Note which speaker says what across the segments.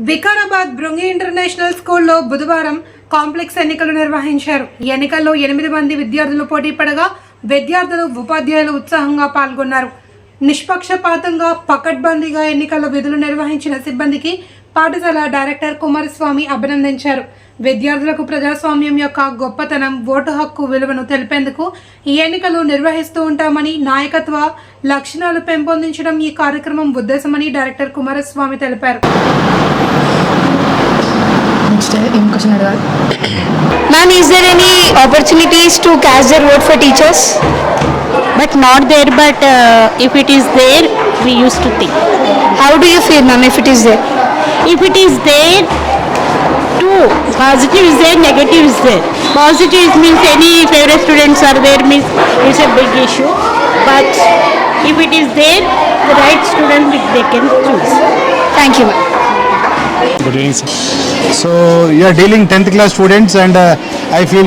Speaker 1: Vikarabad Brungi international స్కూల్లో బుధవారం complex ఎన్నికలు నిర్వహించారు. ఈ ఎన్నికల్లో 8 మంది విద్యార్థులు పోటీ పడగా విద్యార్థులు ఉపాధ్యాయులు ఉత్సాహంగా పాల్గొన్నారు. నిష్పక్షపాతంగా పకడ్బందీగా ఎన్నికల్లో విధులు నిర్వహించిన సిబ్బందికి పాఠశాల డైరెక్టర్ కుమారస్వామి అభినందించారు. విద్యార్థులకు ప్రజాస్వామ్యం యొక్క గొప్పతనం, ఓటు హక్కు విలువను తెలిపేందుకు ఈ ఎన్నికలు నిర్వహిస్తూ ఉంటామని, నాయకత్వ లక్షణాలు పెంపొందించడం ఈ కార్యక్రమం ఉద్దేశమని డైరెక్టర్ కుమారస్వామి తెలిపారు.
Speaker 2: Ma'am, is there any opportunities to cast their vote for teachers?
Speaker 3: But not there, but if it is there, we used to think.
Speaker 2: How do you feel, ma'am, if it is there?
Speaker 3: If it is there, two, positive is there, negative is there. Positive means any favorite students are there, means it's a big issue. But if it is there, the right student they can choose.
Speaker 2: Thank you, ma'am.
Speaker 4: Good evening, sir. So you are dealing 10th class students, and I feel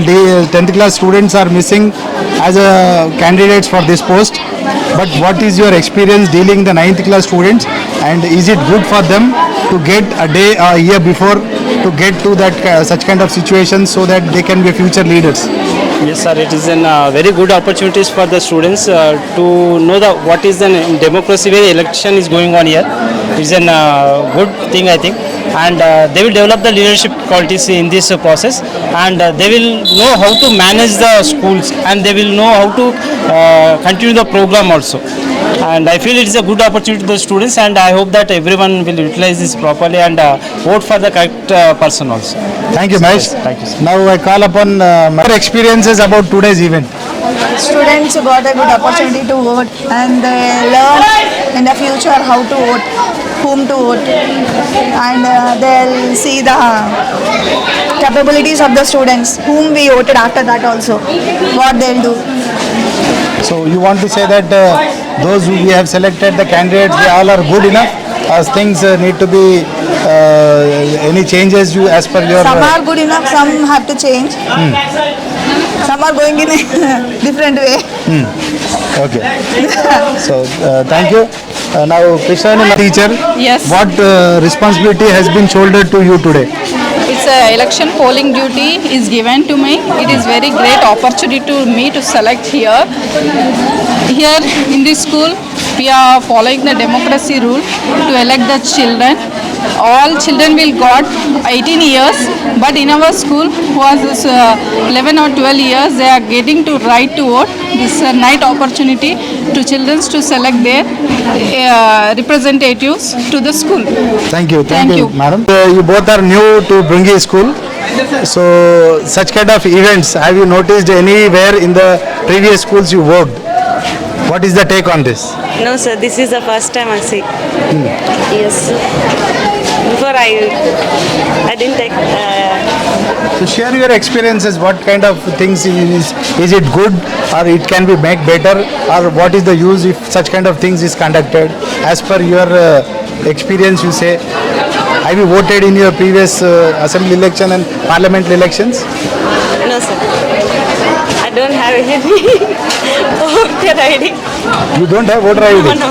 Speaker 4: 10th class students are missing as a candidates for this post. But what is your experience dealing the 9th class students, and is it good for them to get a day or a year before to get to that such kind of situation so that they can be future leaders?
Speaker 5: Yes, sir. It is a very good opportunities for the students to know what is the democracy way election is going on here. It's a good thing, I think, and they will develop the leadership qualities in this process, and they will know how to manage the schools, and they will know how to continue the program also. And I feel it is a good opportunity to the students, and I hope that everyone will utilize this properly and vote for the correct person also.
Speaker 4: Thank you, Mahesh.
Speaker 5: Thank you, sir.
Speaker 4: Now I call upon your experiences about today's event.
Speaker 6: Students got a good opportunity to vote, and they learn in the future how to vote, whom to vote, and they'll see the capabilities of the students whom we voted after that also, what they'll do.
Speaker 4: So you want to say that those who we have selected, the candidates, they all are good enough, as things need to be any changes you as per your
Speaker 6: Some are good enough, some have to change. Some are going in a different way.
Speaker 4: Okay. So thank you. Now Krishna, teacher,
Speaker 7: Yes.
Speaker 4: what responsibility has been shouldered to you today?
Speaker 7: It's a election polling duty is given to me. It is very great opportunity to me to select here. Here in this school, we are following the democracy rule to elect the children. All children will got 18 years, but in our school who was 11 or 12 years, they are getting to right to vote. This is a nice opportunity to children to select their representatives to the school.
Speaker 4: Thank you.
Speaker 7: Thank you.
Speaker 4: Madam. You both are new to Brungi school. So such kind of events, have you noticed anywhere in the previous schools you worked? What is the take on this?
Speaker 8: No, sir. This is the first time I see. Yes. Before I didn't take.
Speaker 4: So share your experiences. What kind of things is it good, or it can be made better, or what is the use if such kind of things is conducted? As per your experience, you say, have you voted in your previous assembly election and parliament elections?
Speaker 8: No, sir. I don't have any voter ID.
Speaker 4: You don't have voter ID?
Speaker 8: No.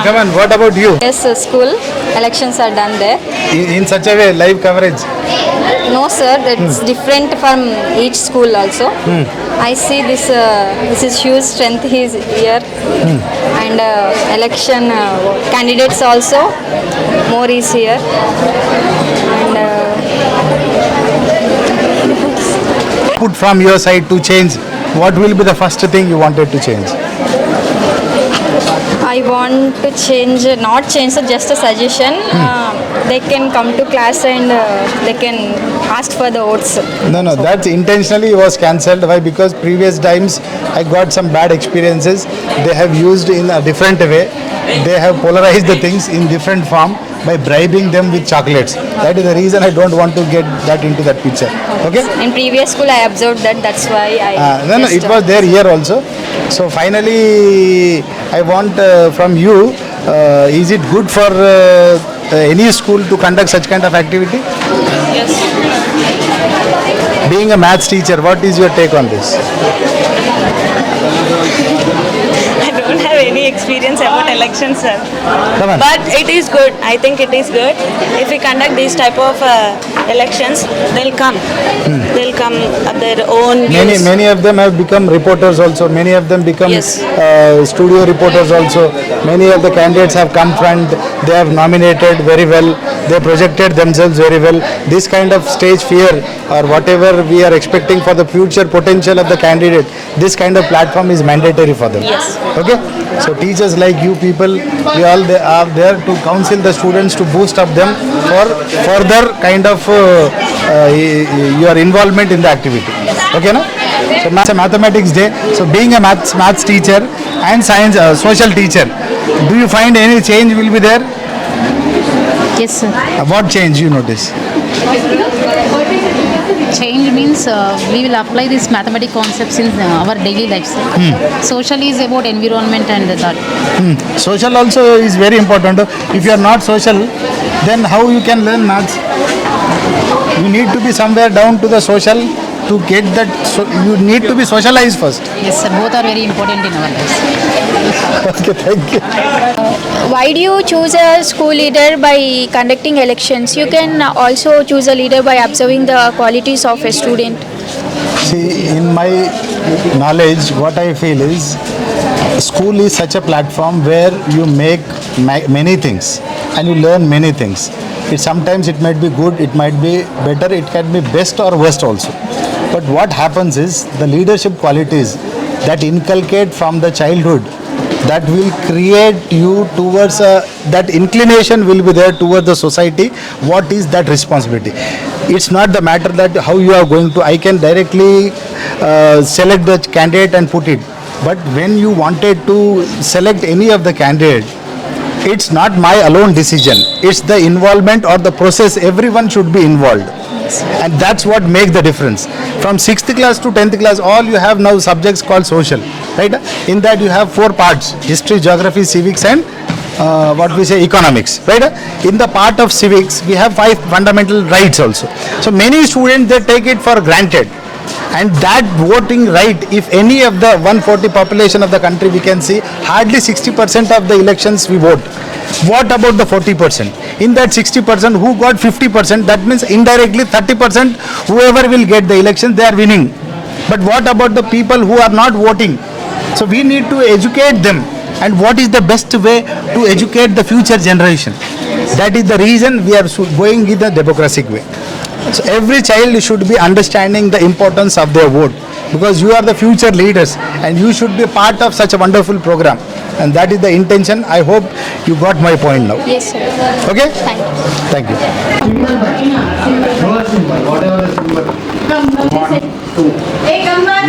Speaker 4: Come on, what about you?
Speaker 2: Yes, school elections are done there.
Speaker 4: In such a way, live coverage?
Speaker 2: No, sir, it's different from each school also. I see this is huge strength is here, and election candidates also more is here, and
Speaker 4: Put from your side to change, what will be the first thing you wanted to change?
Speaker 2: I want to change, not change, so just a suggestion. They can come to class and they can ask for the votes.
Speaker 4: No, that intentionally was cancelled. Why? Because previous times I got some bad experiences. They have used in a different way. They have polarized the things in different form by bribing them with chocolates. That is the reason I don't want to get that into that picture. Okay?
Speaker 2: In previous school I observed that, that's why I
Speaker 4: No, it was there here also. So finally I want from you, is it good for any school to conduct such kind of activity?
Speaker 8: Yes.
Speaker 4: Being a maths teacher, what is your take on this?
Speaker 8: I don't have any experience about elections, sir.
Speaker 4: Come on.
Speaker 8: But it is good. I think it is good. If we conduct these type of elections, they'll come. They'll come at their own views.
Speaker 4: Many of them have become reporters also. Many of them become
Speaker 8: Yes.
Speaker 4: studio reporters also. Many of the candidates have come front. They have nominated very well. They projected themselves very well. This kind of stage fear or whatever we are expecting for the future potential of the candidate, this kind of platform is mandatory for them.
Speaker 8: Yes.
Speaker 4: Okay. So teachers like you people, we all they are there to counsel the students to boost up them for further kind of your involvement in the activity. Okay, no? So it's a mathematics day. So being a maths teacher and science social teacher, do you find any change will be there?
Speaker 9: Yes, sir.
Speaker 4: What change you notice?
Speaker 9: Change means we will apply these mathematical concepts in our daily life. Social is about environment and that.
Speaker 4: Social also is very important. If you are not social, then how you can learn maths? You need to be somewhere down to the social to get that. So you need to be socialized first.
Speaker 9: Yes, sir. Both are very important in our lives.
Speaker 4: Okay, thank you.
Speaker 10: Why do you choose a school leader by conducting elections? You can also choose a leader by observing the qualities of a student.
Speaker 4: See, in my knowledge, what I feel is school is such a platform where you make many things and you learn many things. Sometimes it might be good, it might be better, it can be best or worst also. But what happens is the leadership qualities that inculcate from the childhood, that will create you towards that inclination will be there towards the society. What is that responsibility? It's not the matter that how you are going to, I can directly select the candidate and put it. But when you wanted to select any of the candidate, it's not my alone decision. It's the involvement or the process. Everyone should be involved. And that's what makes the difference. From 6th class to 10th class, all you have now subjects called social, right? In that you have 4 parts: history, geography, civics, and what we say economics, right? In the part of civics, we have 5 fundamental rights also. So many students, they take it for granted. And that voting right, if any of the 140 population of the country, we can see hardly 60% of the elections we vote. What about the 40%? In that 60%, who got 50%? That means indirectly 30%, whoever will get the election, they are winning. But what about the people who are not voting? So we need to educate them. And what is the best way to educate the future generation? That is the reason we are going in the democratic way. So every child should be understanding the importance of their vote, because you are the future leaders and you should be part of such a wonderful program. And that is the intention. I hope you got my point now.
Speaker 10: Yes, sir.
Speaker 4: Okay?
Speaker 10: Thank you.
Speaker 4: Thank you.
Speaker 10: Hey, come back.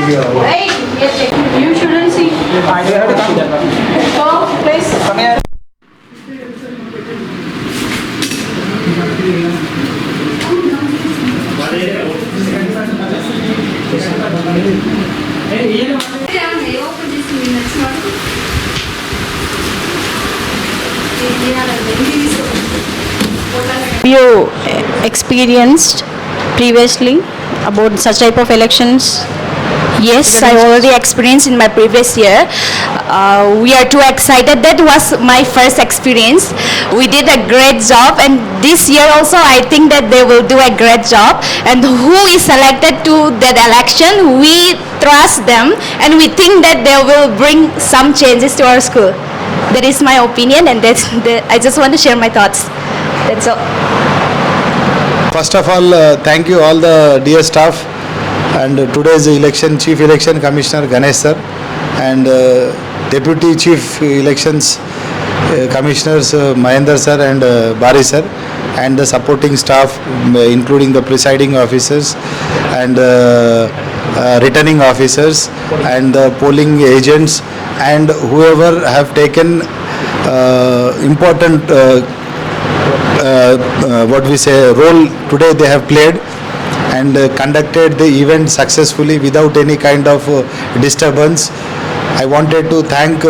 Speaker 10: Hey, you shouldn't see. Go, please. Come here.
Speaker 3: You experienced previously about such type of elections?
Speaker 11: Yes, I already experienced in my previous year. We are too excited. That was my first experience. We did a great job, and this year also I think that they will do a great job. And who is selected to that election, we trust them, and we think that they will bring some changes to our school. That is my opinion, and I just want to share my thoughts. That's all.
Speaker 4: First of all, thank you all the dear staff and today's election Chief Election Commissioner Ganesh sir and Deputy Chief Elections Commissioners Mahendra sir and Bari sir and the supporting staff including the presiding officers and returning officers and the polling agents and whoever have taken important role today they have played and conducted the event successfully without any kind of disturbance. I wanted to thank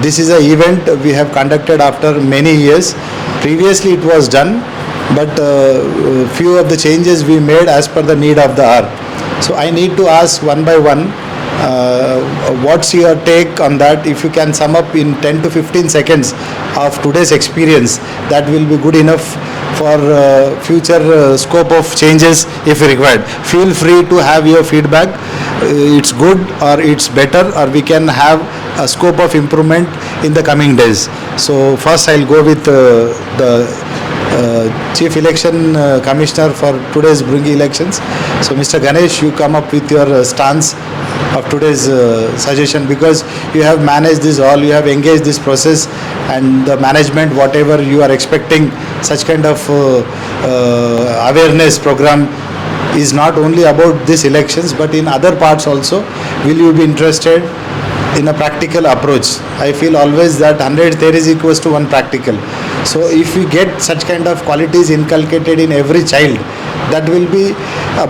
Speaker 4: this is an event we have conducted after many years. Previously it was done, but few of the changes we made as per the need of the hour. So I need to ask one by one What's your take on that? If you can sum up in 10 to 15 seconds of today's experience, that will be good enough for future scope of changes if required. Feel free to have your feedback. It's good or it's better, or we can have a scope of improvement in the coming days. So first I'll go with the Chief Election Commissioner for today's Bringi elections. So Mr. Ganesh, you come up with your stance of today's suggestion, because you have managed this all, you have engaged this process, and the management, whatever you are expecting, such kind of awareness program is not only about these elections but in other parts also. Will you be interested in a practical approach? I feel always that 100 theories equals to 1 practical. So if we get such kind of qualities inculcated in every child, that will be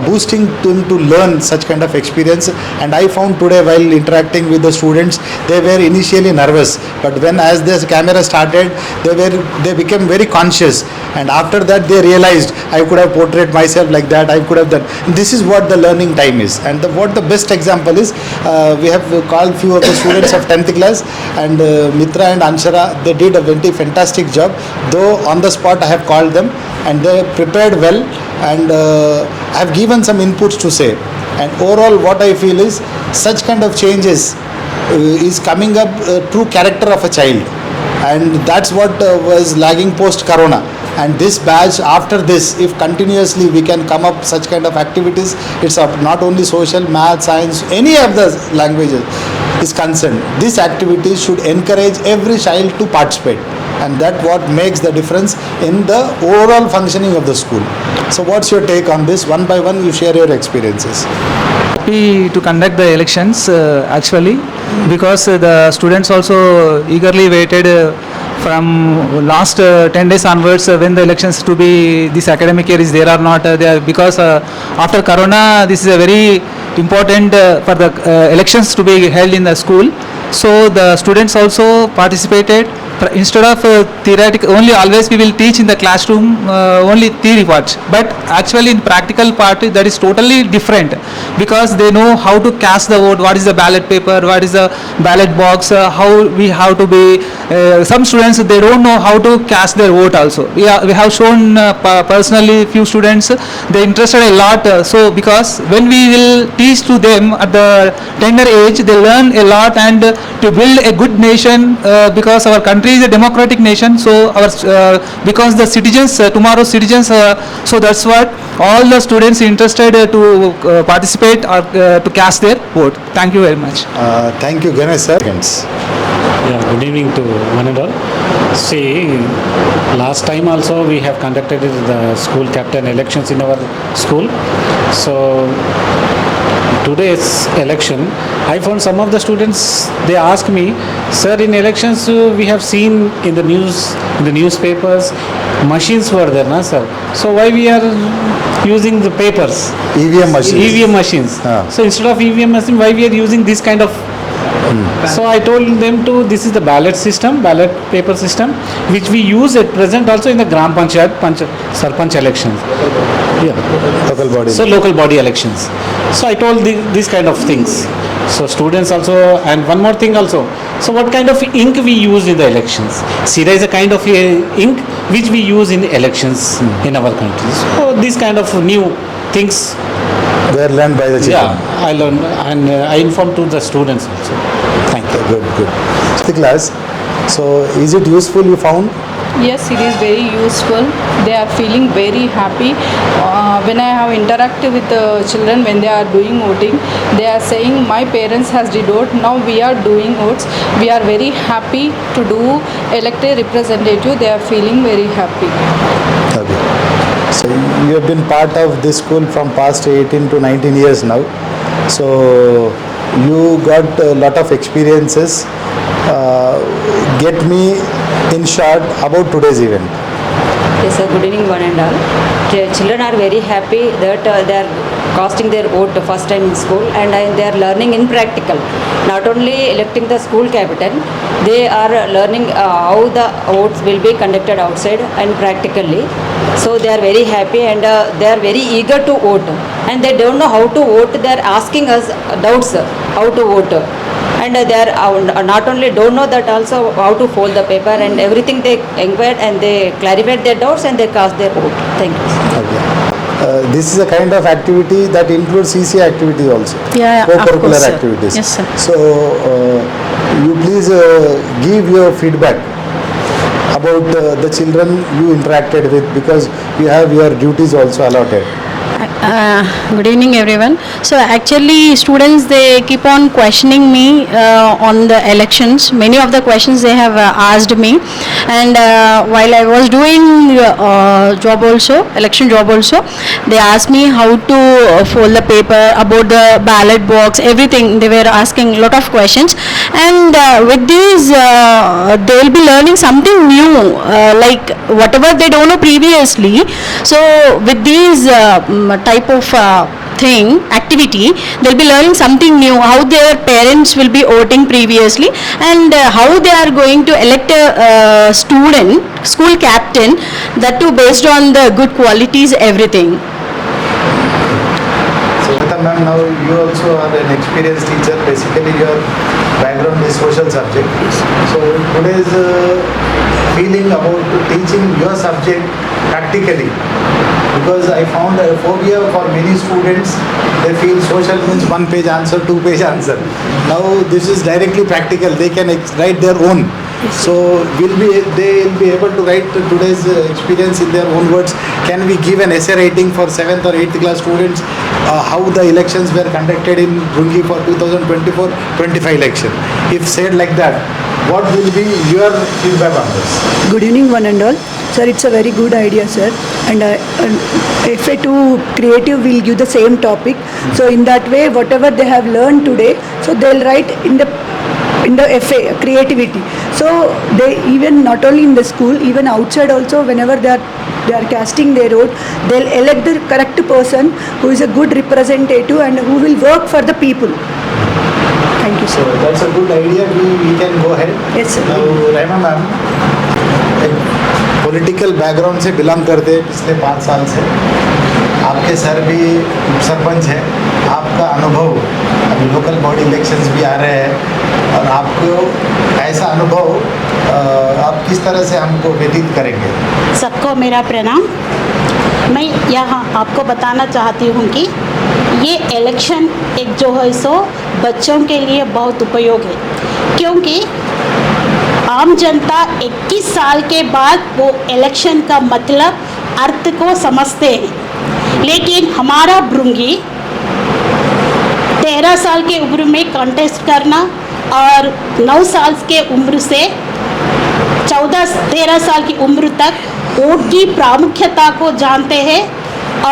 Speaker 4: boosting them to learn such kind of experience. And I found today, while interacting with the students, they were initially nervous, but when as this camera started, they became very conscious, and after that they realized, I could have portrayed myself like that, I could have done. This is what the learning time is. And what the best example is, we have called few of the students of 10th class, and Mitra and Anshara, they did a very fantastic job. Though on the spot I have called them, and they prepared well, and I have given some inputs to say. And overall what I feel is, such kind of changes is coming up true character of a child, and that's what was lagging post corona. And this batch, after this, if continuously we can come up such kind of activities, it's up. Not only social, math, science, any of the languages is concerned, these activities should encourage every child to participate, and that what makes the difference in the overall functioning of the school. So what's your take on this? One by one you share your experiences.
Speaker 12: Happy to conduct the elections actually, because the students also eagerly waited from last 10 days onwards when the elections to be this academic year is there or not there, because after corona this is a very important for the elections to be held in the school. So the students also participated. Instead of theoretical only, always we will teach in the classroom only theory part, but actually in practical part that is totally different, because they know how to cast the vote, what is the ballot paper, what is the ballot box, how we have to be. Some students, they don't know how to cast their vote also. We have shown personally few students, they interested a lot. So because when we will teach to them at the tender age, they learn a lot, and to build a good nation, because our country is a democratic nation. So our because the citizens, tomorrow's citizens, so that's what all the students interested to participate or to cast their vote. Thank you very much.
Speaker 4: Thank you, Ganesh sir.
Speaker 13: Yeah, good evening to one and all. See, last time also we have conducted the school captain elections in our school. So today's election, I found some of the students, they asked me, sir, in elections we have seen in the news, in the newspapers, machines were there, na sir? So why we are using the papers?
Speaker 4: EVM machines.
Speaker 13: EVM machines. So instead of EVM machine, why we are using this kind of? So I told them to, this is the ballot system, ballot paper system, which we use at present also in the Gram Panchayat, Sarpanch elections. Yeah.
Speaker 4: Local body.
Speaker 13: So local body elections. So I told these kind of things. So students also, and one more thing also. So what kind of ink we use in the elections? Sira is a kind of ink which we use in elections in our country. So these kind of new things.
Speaker 4: They are learned by the children.
Speaker 13: Yeah, I learned, and I informed to the students also. Thank you.
Speaker 4: Good, good. The class. So is it useful, you found?
Speaker 7: Yes, it is very useful. They are feeling very happy. When I have interacted with the children when they are doing voting, they are saying, my parents has did vote, now we are doing votes. We are very happy to do elect a representative. They are feeling very happy.
Speaker 4: Okay. So you have been part of this school from past 18 to 19 years now. So you got a lot of experiences. Get me in short about today's event.
Speaker 14: Yes, sir. Good evening, one and all. The children are very happy that they are casting their vote the first time in school, and they are learning in practical. Not only electing the school captain, they are learning how the votes will be conducted outside and practically. So they are very happy, and they are very eager to vote. And they don't know how to vote. They are asking us doubts. how to vote. And they are not only don't know that, also how to fold the paper and everything. They inquired and they clarified their doubts and they cast their vote. Thank you.
Speaker 4: Okay. This is a kind of activity that includes CC activity also.
Speaker 3: Yeah, of
Speaker 4: Co-curricular
Speaker 3: course, sir.
Speaker 4: activities.
Speaker 3: Yes, sir.
Speaker 4: So you please give your feedback about the children you interacted with, because you have your duties also allotted.
Speaker 3: Good evening, everyone. So actually, students, they keep on questioning me on the elections. Many of the questions they have asked me, and while I was doing job also, election job also, they asked me how to fold the paper, about the ballot box, everything. They were asking a lot of questions, and with these, they will be learning something new, like whatever they don't know previously. So with these type of activity, they'll be learning something new, how their parents will be voting previously, and how they are going to elect a student, school captain, that too based on the good qualities, everything.
Speaker 4: So ma'am, now you also are an experienced teacher. Basically your background is social subject. So today's feeling about teaching your subject practically, because I found a phobia for many students. They feel social means one page answer, two page answer. Now this is directly practical. They can write their own. So they will be able to write today's experience in their own words. Can we give an essay writing for 7th or 8th class students, how the elections were conducted in Brungi for 2024-25 election? If said like that, what will be your feedback on this?
Speaker 6: Good evening, one and all. Sir, it's a very good idea, sir. And FA2 Creative will give the same topic. So in that way, whatever they have learned today, so they'll write in the FA creativity. So they, even not only in the school, even outside also, whenever they are casting their vote, they'll elect the correct person who is a good representative and who will work for the people. Thank you, sir.
Speaker 4: So that's a good idea. We can go ahead.
Speaker 6: Yes, sir.
Speaker 4: Now, Rahima ma'am, political background से belong करते हैं पिछले 5 साल से. आपके sir भी सरपंच हैं. आपका अनुभव, अभी लोकल बॉडी इलेक्शंस भी आ रहे हैं, और आपको ऐसा अनुभव आप किस तरह से हमको व्यतीत करेंगे?
Speaker 3: सबको मेरा प्रणाम. मैं यहाँ आपको बताना चाहती हूँ कि ये इलेक्शन एक जो है सो बच्चों के लिए बहुत उपयोग है, क्योंकि आम जनता 21 साल के बाद वो इलेक्शन का मतलब अर्थ को समझते हैं. लेकिन हमारा भृंगी 13 साल के उम्र में कॉन्टेस्ट करना और 9 साल के उम्र से 14-13 साल की उम्र तक वोट की प्रामुख्यता को जानते हैं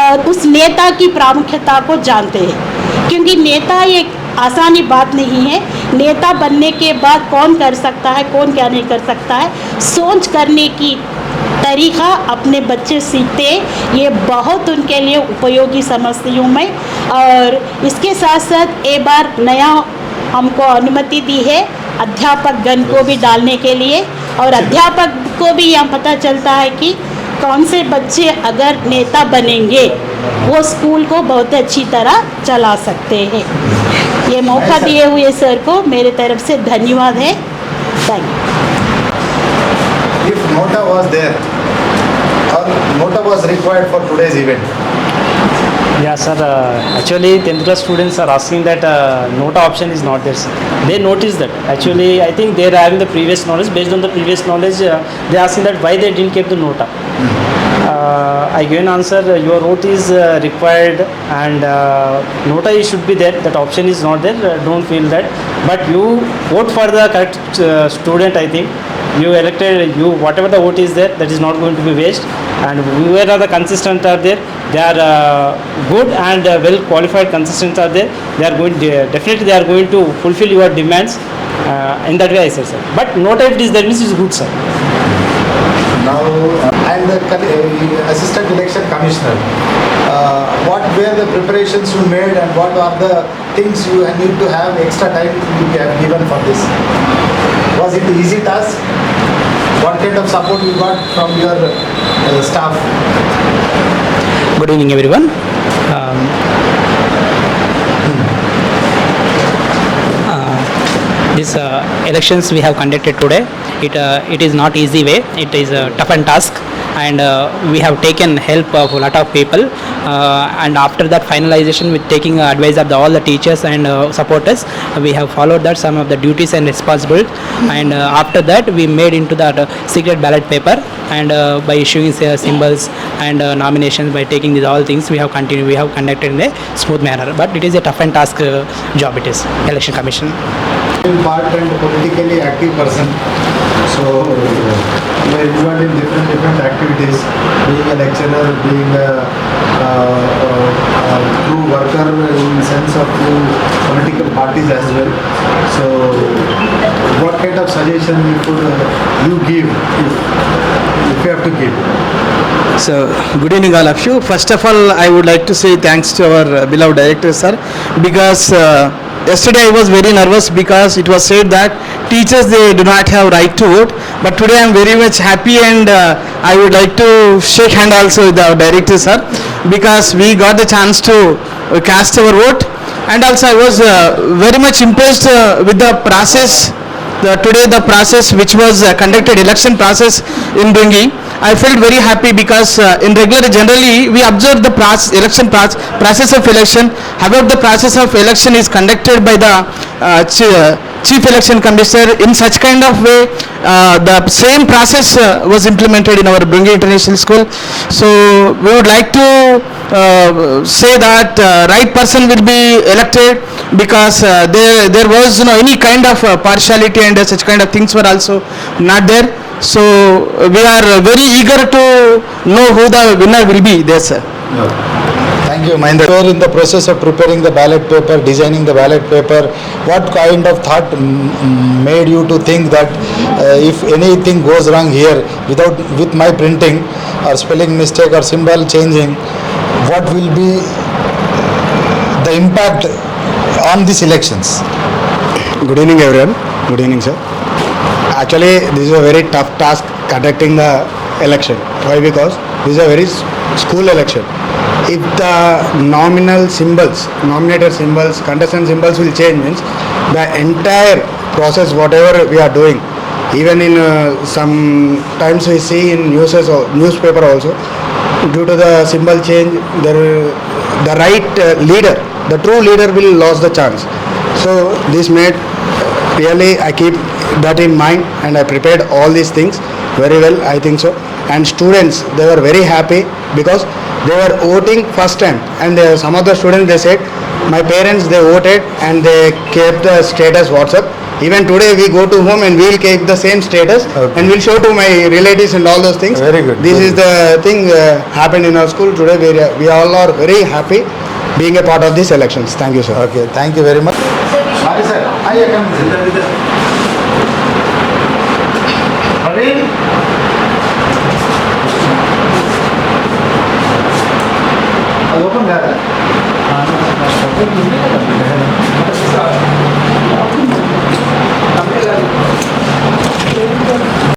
Speaker 3: और उस नेता की प्रामुख्यता को जानते हैं, क्योंकि नेता एक आसानी बात नहीं है. नेता बनने के बाद कौन कर सकता है, कौन क्या नहीं कर सकता है, सोच करने की तरीक़ा अपने बच्चे सीखते हैं. ये बहुत उनके लिए उपयोगी समझती हूँ मैं. और इसके साथ साथ एक बार नया हमको अनुमति दी है अध्यापक गण को भी डालने के लिए, और अध्यापक को भी यह पता चलता है कि कौन से बच्चे अगर नेता बनेंगे वो स्कूल को बहुत अच्छी तरह चला सकते हैं. ये मौका दिए हुए सर को मेरे तरफ से धन्यवाद है. Thank you.
Speaker 4: If nota was there or nota was required for today's event?
Speaker 5: Yeah, sir. Actually, 10th class students are asking that nota option is not there, sir. They notice that. Actually, I think they are having the previous knowledge. Based on the previous knowledge, they are asking that why they didn't keep the nota. I give an answer. Your vote is required, and nota should be there. That option is not there. Don't feel that. But you vote for the correct student. I think you elected. You whatever the vote is there, that is not going to be waste. And whoever the consistent are there, they are good and well qualified. Consistent are there. They are going definitely they are going to fulfill your demands. In that way, I say, sir. But nota if it is there means is good, sir.
Speaker 4: Now, I am the Assistant Election Commissioner. What were the preparations you made, and what are the things you need to have extra time you have given for this? Was it an easy task? What kind of support you got from your staff?
Speaker 15: Good evening, everyone. these elections we have conducted today. It is not easy way. It is a tough and task, and we have taken help of a lot of people. And after that finalization, with taking advice of all the teachers and supporters, we have followed that some of the duties and responsibilities. And after that, we made into that secret ballot paper, and by issuing symbols and nominations, by taking these all things, we have continued. We have conducted in a smooth manner. But it is a tough and task job. It is election commission.
Speaker 4: Part and politically active person. So you are involved in different activities, being a lecturer, being a true worker in sense of few political parties as well. So what kind of suggestion you give if you have to give?
Speaker 16: So, good evening all of you. First of all, I would like to say thanks to our beloved director, sir, because yesterday I was very nervous because it was said that teachers, they do not have right to vote. But today I am very much happy, and I would like to shake hand also with our director, sir, because we got the chance to cast our vote. And also I was very much impressed with the process. Today the process which was conducted, election process in Bringi, I felt very happy because in regular generally we observe the process of election. However, the process of election is conducted by the chief election commissioner in such kind of way. The same process was implemented in our Bringi International School. So we would like to say that right person will be elected, because there was any kind of partiality and such kind of things were also not there. So we are very eager to know who the winner will be there, sir.
Speaker 4: Thank you, Mahendra. You are in the process of preparing the ballot paper, designing the ballot paper. What kind of thought made you to think that if anything goes wrong here with my printing or spelling mistake or symbol changing, what will be the impact on these elections?
Speaker 17: Good evening, everyone. Good evening, sir. Actually, this is a very tough task conducting the election. Why? Because this is a very school election. If the nominator symbols, contestant symbols will change, means the entire process, whatever we are doing, even in sometimes we see in newspaper also, due to the symbol change, the right leader, the true leader will lose the chance. So this made really, I keep that in mind, and I prepared all these things very well, I think so. And students, they were very happy because they were voting first time, and some of the students, they said, my parents, they voted and they kept the status WhatsApp. Even today we go to home and we'll keep the same status, and we'll show to my relatives and all those things.
Speaker 4: Very good.
Speaker 17: This is the thing happened in our school today. We all are very happy being a part of these elections. Thank you, sir.
Speaker 4: Okay, thank you very much. Hi, sir. Hi, open there.